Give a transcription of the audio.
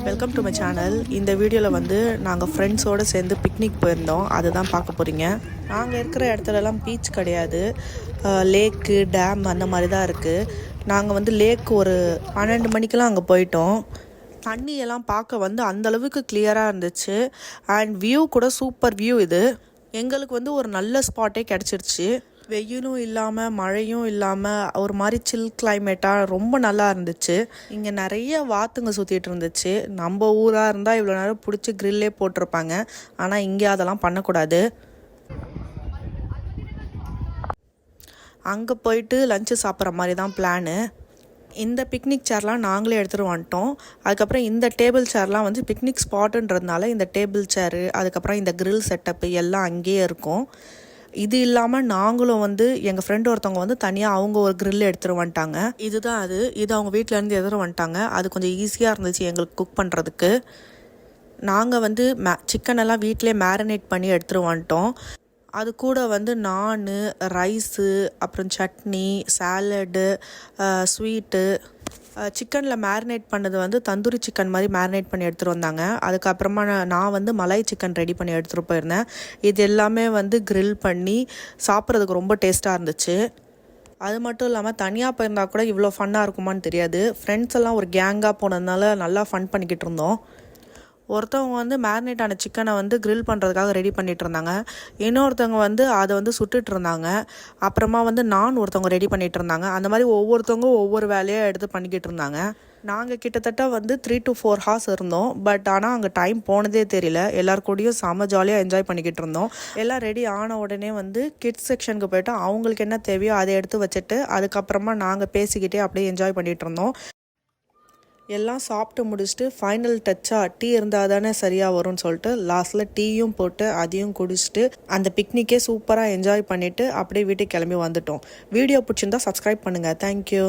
Welcome to my channel. இந்த வீடியோவில் வந்து நாங்கள் ஃப்ரெண்ட்ஸோடு சேர்ந்து பிக்னிக் போயிருந்தோம். அதுதான் பார்க்க போகிறீங்க. நாங்கள் இருக்கிற இடத்துலலாம் பீச் கிடையாது, லேக்கு டேம் அந்த மாதிரி தான் இருக்குது. நாங்கள் வந்து லேக் ஒரு 12 மணிக்கெலாம் அங்கே போயிட்டோம். தண்ணியெல்லாம் பார்க்க வந்து அந்தளவுக்கு கிளியராக இருந்துச்சு. அண்ட் வியூ கூட சூப்பர் வியூ. இது எங்களுக்கு வந்து ஒரு நல்ல ஸ்பாட்டே கிடச்சிருச்சு. வெயிலும் இல்லாமல் மழையும் இல்லாமல் ஒரு மாதிரி சில் கிளைமேட்டாக ரொம்ப நல்லா இருந்துச்சு. இங்கே நிறைய வாத்துங்க சுற்றிட்டு இருந்துச்சு. நம்ம ஊராக இருந்தால் இவ்வளோ நேரம் பிடிச்சி க்ரில்லே போட்டிருப்பாங்க. ஆனால் இங்கே அதெல்லாம் பண்ணக்கூடாது. அங்கே போயிட்டு லஞ்சு சாப்பிட்ற மாதிரி தான் பிளானு. இந்த பிக்னிக் சேர்லாம் நாங்களே எடுத்துகிட்டு வந்துட்டோம். அதுக்கப்புறம் இந்த டேபிள் சேர்லாம் வந்து பிக்னிக் ஸ்பாட்டுன்றதுனால இந்த டேபிள் சேரு, அதுக்கப்புறம் இந்த க்ரில் செட்டப்பு எல்லாம் அங்கேயே இருக்கும். இது இல்லாமல் நாங்களும் வந்து எங்கள் ஃப்ரெண்டு ஒருத்தவங்க வந்து தனியாக அவங்க ஒரு க்ரில் எடுத்துகிட்டு வந்துட்டாங்க. இதுதான் இது அவங்க வீட்டிலேருந்து எடுத்துகிட்டு வந்துட்டாங்க. அது கொஞ்சம் ஈஸியாக இருந்துச்சு எங்களுக்கு குக் பண்ணுறதுக்கு. நாங்கள் வந்து சிக்கனெல்லாம் வீட்டிலே மேரினேட் பண்ணி எடுத்துகிட்டு வந்துட்டோம். அது கூட வந்து நான், ரைஸு, அப்புறம் சட்னி, சாலடு, ஸ்வீட்டு. சிக்கனில் மேரினேட் பண்ணது வந்து தந்தூரி சிக்கன் மாதிரி மேரினேட் பண்ணி எடுத்துகிட்டு வந்தாங்க. அதுக்கப்புறமா நான் வந்து மலாய் சிக்கன் ரெடி பண்ணி எடுத்துகிட்டு போயிருந்தேன். இது எல்லாமே வந்து க்ரில் பண்ணி சாப்பிட்றதுக்கு ரொம்ப டேஸ்ட்டாக இருந்துச்சு. அது மட்டும் இல்லாமல் தனியாக போயிருந்தால் கூட இவ்வளோ ஃபன்னாக இருக்குமான்னு தெரியாது. ஃப்ரெண்ட்ஸ் எல்லாம் ஒரு கேங்காக போனதுனால நல்லா ஃபன் பண்ணிக்கிட்டு இருந்தோம். ஒருத்தவங்க வந்து மேரினேட் ஆன சிக்கனை வந்து க்ரில் பண்ணுறதுக்காக ரெடி பண்ணிகிட்டு இருந்தாங்க. இன்னொருத்தவங்க வந்து அதை வந்து சுட்டுட்டு இருந்தாங்க. அப்புறமா வந்து ஒருத்தவங்க ரெடி பண்ணிகிட்டு இருந்தாங்க. அந்த மாதிரி ஒவ்வொருத்தவங்க ஒவ்வொரு வேலையாக எடுத்து பண்ணிக்கிட்டு இருந்தாங்க. நாங்கள் கிட்டத்தட்ட வந்து 3 to 4 hours இருந்தோம். பட் ஆனால் அங்கே டைம் போனதே தெரியல. எல்லாருக்கூடையும் செம்ம ஜாலியாக என்ஜாய் பண்ணிக்கிட்டு இருந்தோம். எல்லாம் ரெடி ஆன உடனே வந்து கிட்ஸ் செக்ஷனுக்கு போய்ட்டு அவங்களுக்கு என்ன தேவையோ அதை எடுத்து வச்சுட்டு அதுக்கப்புறமா நாங்கள் பேசிக்கிட்டே அப்படியே என்ஜாய் பண்ணிகிட்டு இருந்தோம். எல்லாம் சாப்பிட்டு முடிச்சுட்டு ஃபைனல் டச்சாக டீ இருந்தால் தானே சரியாக வரும்னு சொல்லிட்டு லாஸ்ட்டில் டீயும் போட்டு அதையும் குடிச்சிட்டு அந்த பிக்னிக்கே சூப்பராக என்ஜாய் பண்ணிவிட்டு அப்படியே வீட்டுக்கு கிளம்பி வந்துட்டோம். வீடியோ பிடிச்சிருந்தா சப்ஸ்கிரைப் பண்ணுங்கள். தேங்க்யூ.